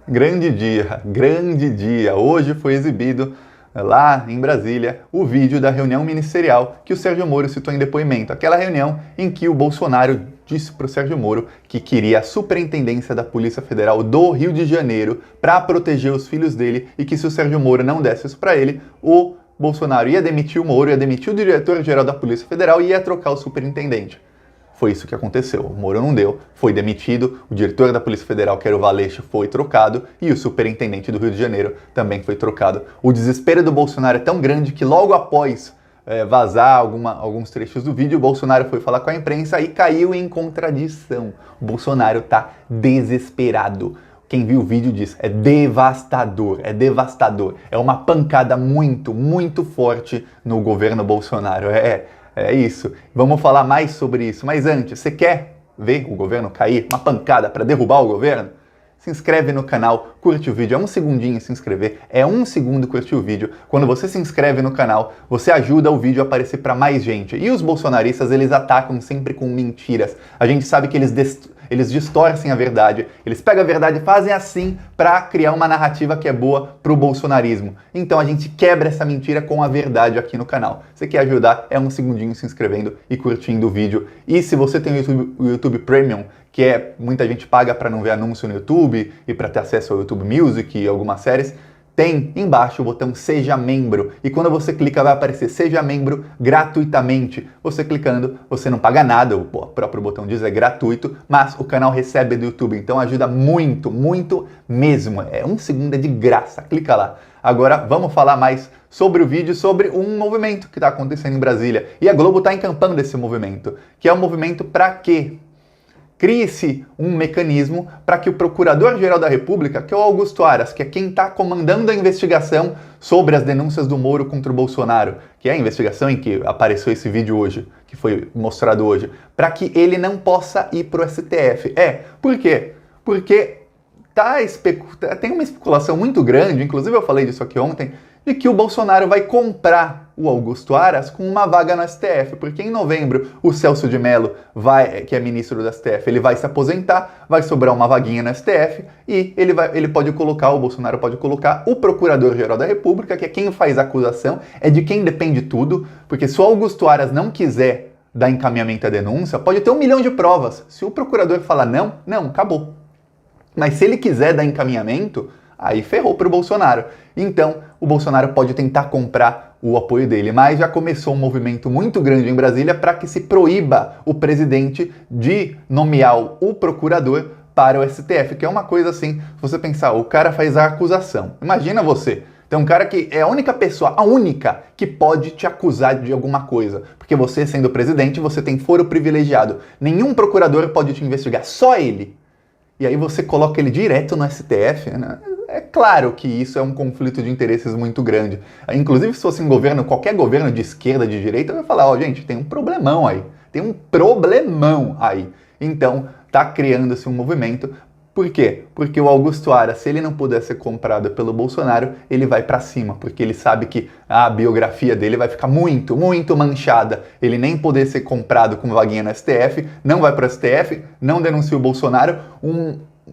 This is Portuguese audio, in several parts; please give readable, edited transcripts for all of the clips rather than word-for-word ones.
Grande dia, grande dia. Hoje foi exibido lá em Brasília o vídeo da reunião ministerial que o Sérgio Moro citou em depoimento. Aquela reunião em que o Bolsonaro disse para o Sérgio Moro que queria a superintendência da Polícia Federal do Rio de Janeiro para proteger os filhos dele e que se o Sérgio Moro não desse isso para ele, o Bolsonaro ia demitir o Moro, ia demitir o diretor-geral da Polícia Federal e ia trocar o superintendente. Foi isso que aconteceu. O Moro não deu, foi demitido, o diretor da Polícia Federal, que era o Valeixo, foi trocado e o superintendente do Rio de Janeiro também foi trocado. O desespero do Bolsonaro é tão grande que logo após vazar alguns trechos do vídeo, o Bolsonaro foi falar com a imprensa e caiu em contradição. O Bolsonaro tá desesperado. Quem viu o vídeo diz, é devastador, é devastador. É uma pancada muito, muito forte no governo Bolsonaro. É isso. Vamos falar mais sobre isso. Mas antes, você quer ver o governo cair? Uma pancada para derrubar o governo? Se inscreve no canal, curte o vídeo. É um segundinho se inscrever. É um segundo curtir o vídeo. Quando você se inscreve no canal, você ajuda o vídeo a aparecer para mais gente. E os bolsonaristas, eles atacam sempre com mentiras. A gente sabe que eles distorcem a verdade, eles pegam a verdade e fazem assim para criar uma narrativa que é boa pro bolsonarismo. Então a gente quebra essa mentira com a verdade aqui no canal. Você quer ajudar? É um segundinho se inscrevendo e curtindo o vídeo. E se você tem o YouTube Premium, que muita gente paga para não ver anúncio no YouTube e para ter acesso ao YouTube Music e algumas séries, tem embaixo o botão Seja Membro. E quando você clica vai aparecer Seja Membro gratuitamente. Você clicando, você não paga nada, o próprio botão diz é gratuito, mas o canal recebe do YouTube. Então ajuda muito, muito mesmo. É um segundo, é de graça. Clica lá. Agora vamos falar mais sobre o vídeo, sobre um movimento que está acontecendo em Brasília. E a Globo está encampando esse movimento. Que é um movimento para quê? Crie-se um mecanismo para que o Procurador-Geral da República, que é o Augusto Aras, que é quem está comandando a investigação sobre as denúncias do Moro contra o Bolsonaro, que é a investigação em que apareceu esse vídeo hoje, que foi mostrado hoje, para que ele não possa ir para o STF. Por quê? Porque tem uma especulação muito grande, inclusive eu falei disso aqui ontem, de que o Bolsonaro vai comprar o Augusto Aras com uma vaga no STF, porque em novembro o Celso de Mello, que é ministro do STF, ele vai se aposentar, vai sobrar uma vaguinha no STF e o Bolsonaro pode colocar o Procurador-Geral da República, que é quem faz a acusação, é de quem depende tudo, porque se o Augusto Aras não quiser dar encaminhamento à denúncia, pode ter 1 milhão de provas. Se o procurador falar não, acabou. Mas se ele quiser dar encaminhamento, aí ferrou para o Bolsonaro. Então, o Bolsonaro pode tentar comprar o apoio dele, mas já começou um movimento muito grande em Brasília para que se proíba o presidente de nomear o procurador para o STF, que é uma coisa assim, se você pensar, o cara faz a acusação. Imagina você, tem um cara que é a única pessoa, a única, que pode te acusar de alguma coisa. Porque você, sendo presidente, você tem foro privilegiado. Nenhum procurador pode te investigar, só ele. E aí você coloca ele direto no STF, né? É claro que isso é um conflito de interesses muito grande. Inclusive, se fosse um governo, qualquer governo de esquerda, de direita, vai falar, gente, tem um problemão aí. Tem um problemão aí. Então, tá criando-se um movimento. Por quê? Porque o Augusto Aras, se ele não puder ser comprado pelo Bolsonaro, ele vai para cima, porque ele sabe que a biografia dele vai ficar muito, muito manchada. Ele nem poder ser comprado com vaguinha no STF, não vai para o STF, não denuncia o Bolsonaro,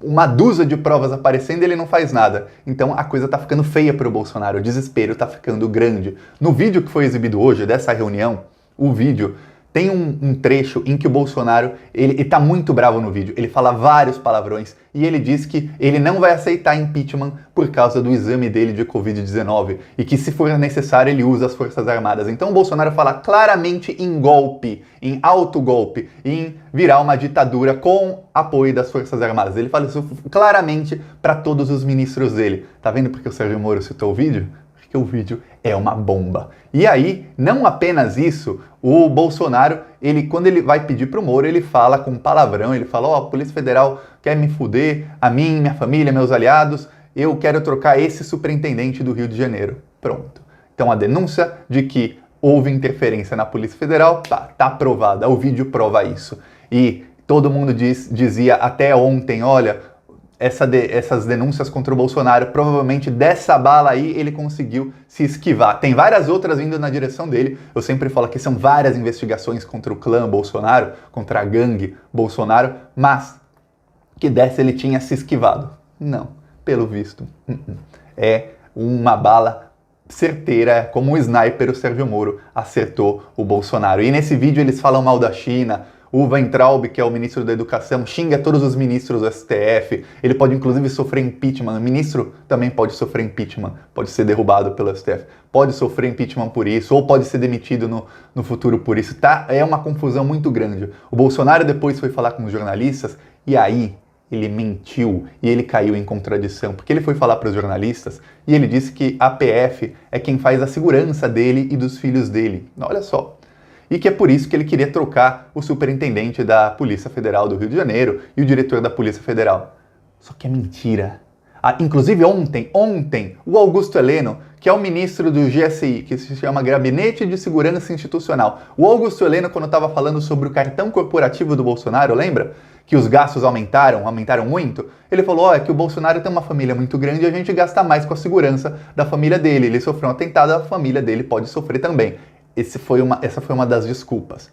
uma dúzia de provas aparecendo e ele não faz nada. Então a coisa tá ficando feia para o Bolsonaro, o desespero tá ficando grande. No vídeo que foi exibido hoje, dessa reunião, o vídeo tem um trecho em que o Bolsonaro, ele tá muito bravo no vídeo, ele fala vários palavrões e ele diz que ele não vai aceitar impeachment por causa do exame dele de Covid-19 e que se for necessário ele usa as Forças Armadas. Então o Bolsonaro fala claramente em golpe, em autogolpe, em virar uma ditadura com apoio das Forças Armadas. Ele fala isso claramente para todos os ministros dele. Tá vendo porque o Sérgio Moro citou o vídeo? Que o vídeo é uma bomba. E aí, não apenas isso, o Bolsonaro, quando ele vai pedir pro Moro, ele fala com palavrão, ele fala, a Polícia Federal quer me fuder, a mim, minha família, meus aliados, eu quero trocar esse superintendente do Rio de Janeiro. Pronto. Então a denúncia de que houve interferência na Polícia Federal, tá aprovada, o vídeo prova isso. E todo mundo dizia até ontem, olha, essas denúncias contra o Bolsonaro, provavelmente dessa bala aí ele conseguiu se esquivar. Tem várias outras vindo na direção dele. Eu sempre falo que são várias investigações contra o clã Bolsonaro, contra a gangue Bolsonaro, mas que dessa ele tinha se esquivado. Não. Pelo visto. É uma bala certeira, como um sniper, o Sérgio Moro acertou o Bolsonaro. E nesse vídeo eles falam mal da China. O Weintraub, que é o ministro da Educação, xinga todos os ministros do STF. Ele pode inclusive sofrer impeachment. O ministro também pode sofrer impeachment, pode ser derrubado pelo STF. Pode sofrer impeachment por isso, ou pode ser demitido no futuro por isso. Tá? É uma confusão muito grande. O Bolsonaro depois foi falar com os jornalistas e aí ele mentiu e ele caiu em contradição, porque ele foi falar para os jornalistas e ele disse que a PF é quem faz a segurança dele e dos filhos dele. Olha só. E que é por isso que ele queria trocar o superintendente da Polícia Federal do Rio de Janeiro e o diretor da Polícia Federal. Só que é mentira. Inclusive ontem, o Augusto Heleno, que é o ministro do GSI, que se chama Gabinete de Segurança Institucional, o Augusto Heleno, quando estava falando sobre o cartão corporativo do Bolsonaro, lembra? Que os gastos aumentaram muito, ele falou, é que o Bolsonaro tem uma família muito grande e a gente gasta mais com a segurança da família dele. Ele sofreu um atentado, a família dele pode sofrer também. Essa foi uma das desculpas.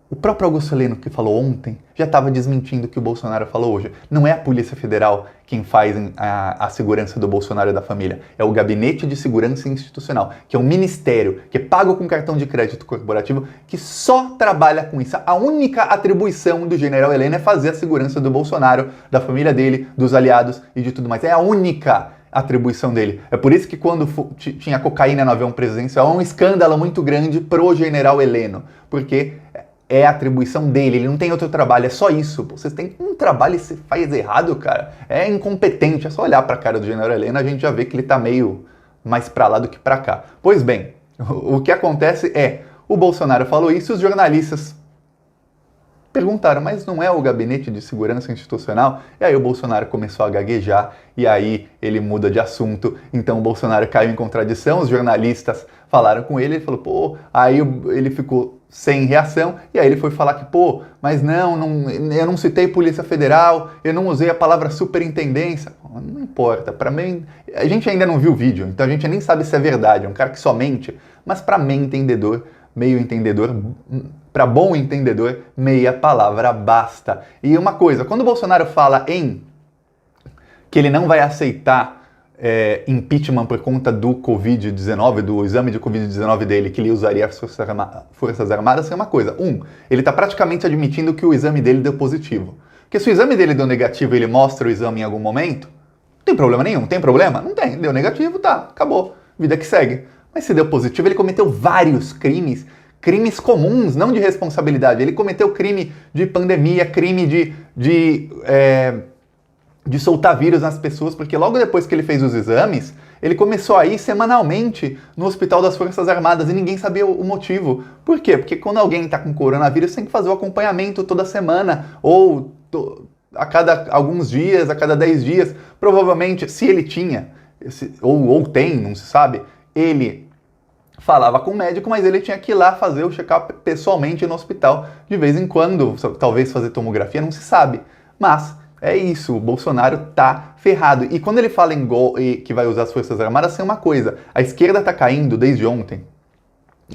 O próprio Augusto Heleno, que falou ontem, já estava desmentindo o que o Bolsonaro falou hoje. Não é a Polícia Federal quem faz a segurança do Bolsonaro e da família. É o Gabinete de Segurança Institucional, que é um ministério que é pago com cartão de crédito corporativo, que só trabalha com isso. A única atribuição do general Heleno é fazer a segurança do Bolsonaro, da família dele, dos aliados e de tudo mais. É a única atribuição dele. É por isso que quando tinha cocaína no avião presidencial, é um escândalo muito grande pro general Heleno, porque é a atribuição dele, ele não tem outro trabalho, é só isso. Vocês têm um trabalho e você faz errado, cara. É incompetente, é só olhar pra cara do general Heleno, a gente já vê que ele tá meio mais pra lá do que pra cá. Pois bem, o que acontece é, o Bolsonaro falou isso, os jornalistas perguntaram, mas não é o Gabinete de Segurança Institucional? E aí o Bolsonaro começou a gaguejar, e aí ele muda de assunto, então o Bolsonaro caiu em contradição, os jornalistas falaram com ele, ele falou, pô, aí ele ficou sem reação, e aí ele foi falar que, pô, mas eu não citei Polícia Federal, eu não usei a palavra superintendência. Não importa, pra mim, a gente ainda não viu o vídeo, então a gente nem sabe se é verdade, é um cara que só mente, mas pra meio entendedor, para bom entendedor, meia palavra basta. E uma coisa, quando o Bolsonaro fala que ele não vai aceitar impeachment por conta do Covid-19, do exame de Covid-19 dele, que ele usaria as Forças Armadas, é uma coisa. Ele está praticamente admitindo que o exame dele deu positivo. Porque se o exame dele deu negativo e ele mostra o exame em algum momento, não tem problema nenhum. Tem problema? Não tem. Deu negativo, tá, acabou. Vida que segue. Mas se deu positivo, ele cometeu vários crimes comuns, não de responsabilidade. Ele cometeu crime de pandemia, crime de soltar vírus nas pessoas, porque logo depois que ele fez os exames, ele começou a ir semanalmente no Hospital das Forças Armadas e ninguém sabia o motivo. Por quê? Porque quando alguém está com coronavírus, tem que fazer o acompanhamento toda semana, ou a cada alguns dias, a cada 10 dias. Provavelmente, se ele tinha, ou tem, não se sabe, ele falava com o médico, mas ele tinha que ir lá fazer o check-up pessoalmente no hospital, de vez em quando, talvez fazer tomografia, não se sabe. Mas é isso, o Bolsonaro tá ferrado. E quando ele fala que vai usar as Forças Armadas, tem uma coisa, a esquerda tá caindo desde ontem,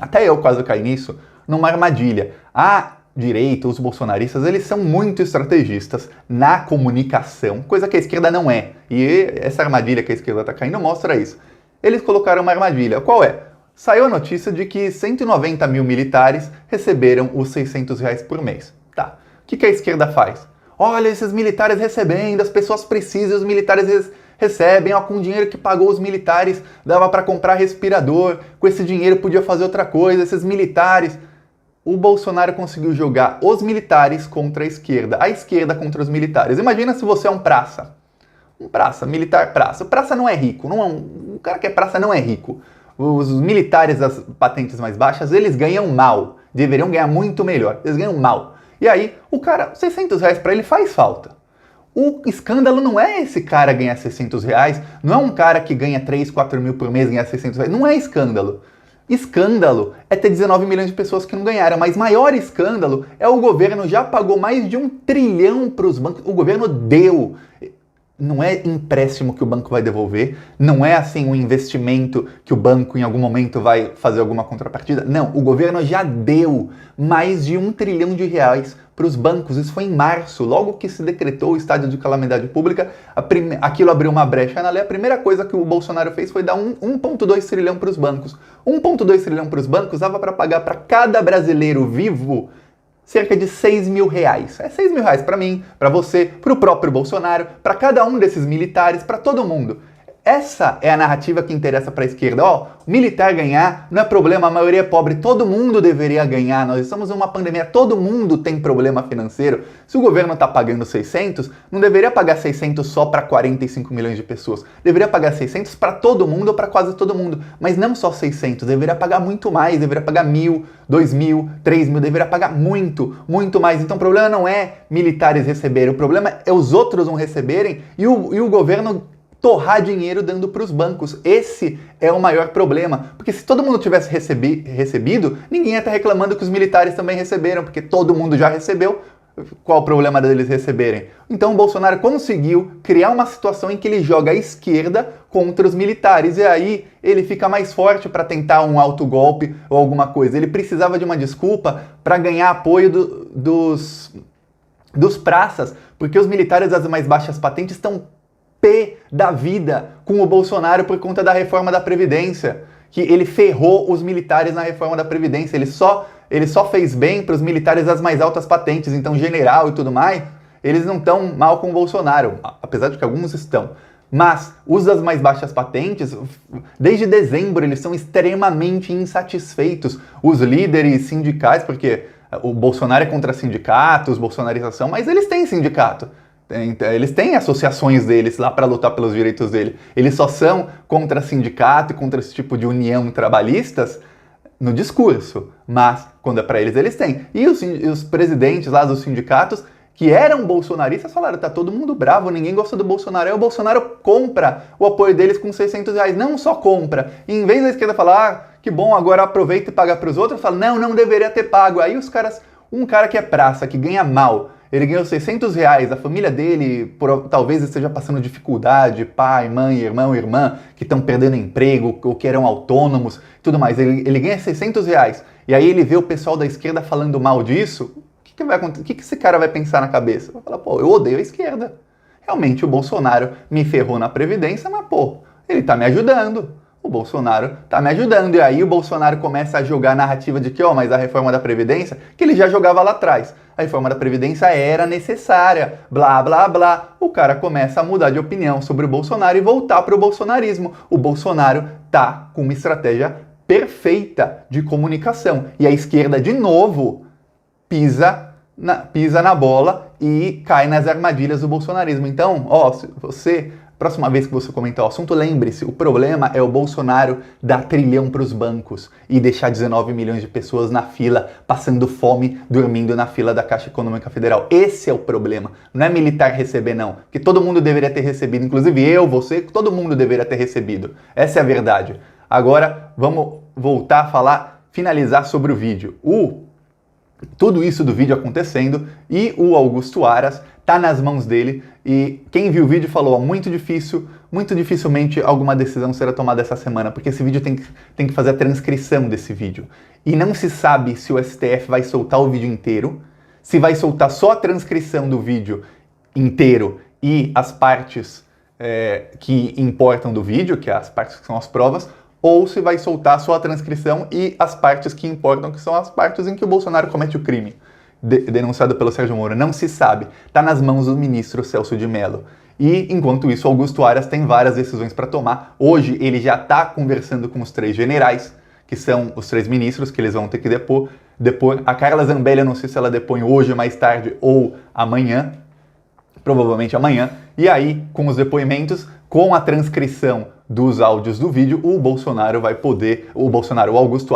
até eu quase caí nisso, numa armadilha. A direita, os bolsonaristas, eles são muito estrategistas na comunicação, coisa que a esquerda não é. E essa armadilha que a esquerda tá caindo mostra isso. Eles colocaram uma armadilha. Qual é? Saiu a notícia de que 190 mil militares receberam os R$600 por mês. Tá. O que a esquerda faz? Olha, esses militares recebendo, as pessoas precisam, os militares recebem, ó, com o dinheiro que pagou os militares, dava para comprar respirador, com esse dinheiro podia fazer outra coisa, esses militares. O Bolsonaro conseguiu jogar os militares contra a esquerda contra os militares. Imagina se você é um praça. Militar praça. O praça não é rico, o cara que é praça não é rico. Os militares das patentes mais baixas, eles ganham mal. Deveriam ganhar muito melhor. Eles ganham mal. E aí, o cara, R$600 para ele faz falta. O escândalo não é esse cara ganhar R$600, não é um cara que ganha 3, 4 mil por mês ganhar R$600. Não é escândalo. Escândalo é ter 19 milhões de pessoas que não ganharam, mas maior escândalo é o governo já pagou mais de 1 trilhão para os bancos. O governo deu. não é empréstimo que o banco vai devolver, não é assim um investimento que o banco em algum momento vai fazer alguma contrapartida. Não, o governo já deu mais de R$ 1 trilhão para os bancos. Isso foi em março, logo que se decretou o estado de calamidade pública, aquilo abriu uma brecha na lei. A primeira coisa que o Bolsonaro fez foi dar 1,2 trilhão para os bancos. 1,2 trilhão para os bancos dava para pagar para cada brasileiro vivo cerca de R$ 6.000. É R$ 6.000 para mim, para você, para o próprio Bolsonaro, para cada um desses militares, para todo mundo. Essa é a narrativa que interessa para a esquerda. Ó, o militar ganhar não é problema, a maioria é pobre, todo mundo deveria ganhar. Nós estamos em uma pandemia, todo mundo tem problema financeiro. Se o governo está pagando 600, não deveria pagar 600 só para 45 milhões de pessoas. Deveria pagar 600 para todo mundo ou para quase todo mundo. Mas não só 600, deveria pagar muito mais, deveria pagar 1.000, 2.000, 3.000, deveria pagar muito, muito mais. Então o problema não é militares receberem, o problema é os outros não receberem e o governo torrar dinheiro dando para os bancos. Esse é o maior problema, porque se todo mundo tivesse recebido, ninguém ia estar reclamando que os militares também receberam, porque todo mundo já recebeu. Qual o problema deles receberem? Então o Bolsonaro conseguiu criar uma situação em que ele joga a esquerda contra os militares, e aí ele fica mais forte para tentar um autogolpe ou alguma coisa. Ele precisava de uma desculpa para ganhar apoio dos praças, porque os militares das mais baixas patentes estão pé da vida com o Bolsonaro por conta da reforma da Previdência, que ele ferrou os militares na reforma da Previdência, ele só fez bem para os militares das mais altas patentes, então general e tudo mais, eles não estão mal com o Bolsonaro, apesar de que alguns estão. Mas os das mais baixas patentes, desde dezembro, eles são extremamente insatisfeitos. Os líderes sindicais, porque o Bolsonaro é contra sindicatos, bolsonarização, mas eles têm sindicato. Eles têm associações deles lá para lutar pelos direitos dele. Eles só são contra sindicato e contra esse tipo de união trabalhistas no discurso. Mas, quando é para eles, eles têm. E os presidentes lá dos sindicatos, que eram bolsonaristas, falaram, tá todo mundo bravo, ninguém gosta do Bolsonaro. Aí o Bolsonaro compra o apoio deles com R$ 600. Não só compra. E em vez da esquerda falar, que bom, agora aproveita e paga para os outros, fala, não deveria ter pago. Aí os caras, um cara que é praça, que ganha mal, ele ganhou R$ 600, a família dele talvez esteja passando dificuldade, pai, mãe, irmão, irmã, que estão perdendo emprego, ou que eram autônomos, tudo mais. Ele ganha R$ 600, e aí ele vê o pessoal da esquerda falando mal disso, o que vai acontecer? O que esse cara vai pensar na cabeça? Vai falar, pô, eu odeio a esquerda. Realmente o Bolsonaro me ferrou na Previdência, mas pô, ele tá me ajudando. O Bolsonaro tá me ajudando. E aí o Bolsonaro começa a jogar a narrativa de que, mas a reforma da Previdência, que ele já jogava lá atrás. A reforma da Previdência era necessária, blá, blá, blá. O cara começa a mudar de opinião sobre o Bolsonaro e voltar para o bolsonarismo. O Bolsonaro tá com uma estratégia perfeita de comunicação. E a esquerda, de novo, pisa na bola e cai nas armadilhas do bolsonarismo. Então, se você... Próxima vez que você comentar o assunto, lembre-se, o problema é o Bolsonaro dar trilhão para os bancos e deixar 19 milhões de pessoas na fila, passando fome, dormindo na fila da Caixa Econômica Federal. Esse é o problema. Não é militar receber, não. Porque todo mundo deveria ter recebido, inclusive eu, você, todo mundo deveria ter recebido. Essa é a verdade. Agora, vamos voltar a falar, finalizar sobre o vídeo. Tudo isso do vídeo acontecendo e o Augusto Aras tá nas mãos dele e quem viu o vídeo falou, muito dificilmente alguma decisão será tomada essa semana, porque esse vídeo tem que fazer a transcrição desse vídeo. E não se sabe se o STF vai soltar o vídeo inteiro, se vai soltar só a transcrição do vídeo inteiro e as partes que importam do vídeo, que é as partes que são as provas, ou se vai soltar só a transcrição e as partes que importam, que são as partes em que o Bolsonaro comete o crime, denunciado pelo Sérgio Moro. Não se sabe. Está nas mãos do ministro Celso de Mello. E, enquanto isso, Augusto Aras tem várias decisões para tomar. Hoje, ele já está conversando com os 3 generais, que são os 3 ministros que eles vão ter que depor. A Carla Zambelli, eu não sei se ela depõe hoje, mais tarde ou amanhã. Provavelmente amanhã. E aí, com os depoimentos, com a transcrição dos áudios do vídeo, o Augusto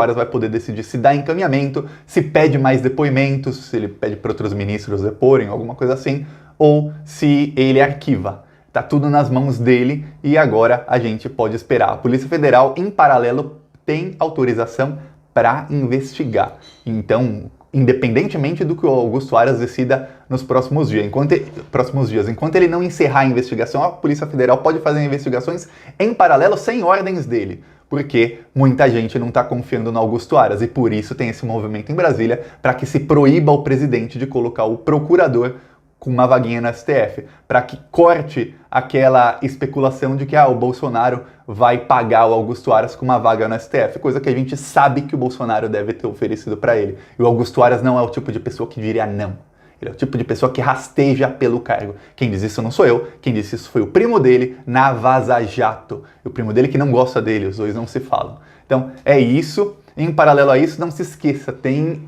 Aras vai poder decidir se dá encaminhamento, se pede mais depoimentos, se ele pede para outros ministros deporem, alguma coisa assim, ou se ele arquiva. Tá tudo nas mãos dele e agora a gente pode esperar. A Polícia Federal, em paralelo, tem autorização para investigar. Então, independentemente do que o Augusto Aras decida nos próximos dias. Enquanto ele não encerrar a investigação, a Polícia Federal pode fazer investigações em paralelo sem ordens dele, porque muita gente não está confiando no Augusto Aras e por isso tem esse movimento em Brasília para que se proíba o presidente de colocar o procurador com uma vaguinha no STF, para que corte aquela especulação de que o Bolsonaro vai pagar o Augusto Aras com uma vaga no STF, coisa que a gente sabe que o Bolsonaro deve ter oferecido para ele. E o Augusto Aras não é o tipo de pessoa que diria não. Ele é o tipo de pessoa que rasteja pelo cargo. Quem diz isso não sou eu, quem disse isso foi o primo dele na Vaza Jato. E o primo dele que não gosta dele, os dois não se falam. Então é isso. Em paralelo a isso, não se esqueça, tem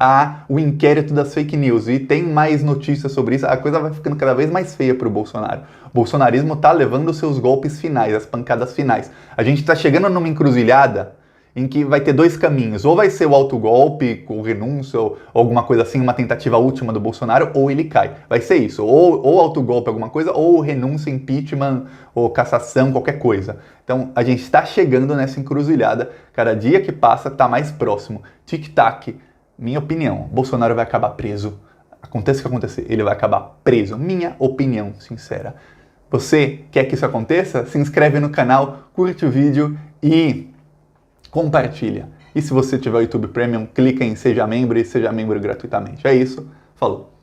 o inquérito das fake news e tem mais notícias sobre isso. A coisa vai ficando cada vez mais feia para o Bolsonaro. O bolsonarismo está levando os seus golpes finais, as pancadas finais. A gente está chegando numa encruzilhada em que vai ter dois caminhos. Ou vai ser o autogolpe, com renúncia, ou alguma coisa assim, uma tentativa última do Bolsonaro, ou ele cai. Vai ser isso. Ou autogolpe, alguma coisa, ou renúncia, impeachment, ou cassação, qualquer coisa. Então, a gente está chegando nessa encruzilhada. Cada dia que passa, está mais próximo. Tic-tac. Minha opinião, Bolsonaro vai acabar preso. Aconteça o que acontecer, ele vai acabar preso. Minha opinião sincera. Você quer que isso aconteça? Se inscreve no canal, curte o vídeo e compartilha. E se você tiver o YouTube Premium, clica em Seja Membro e seja membro gratuitamente. É isso. Falou!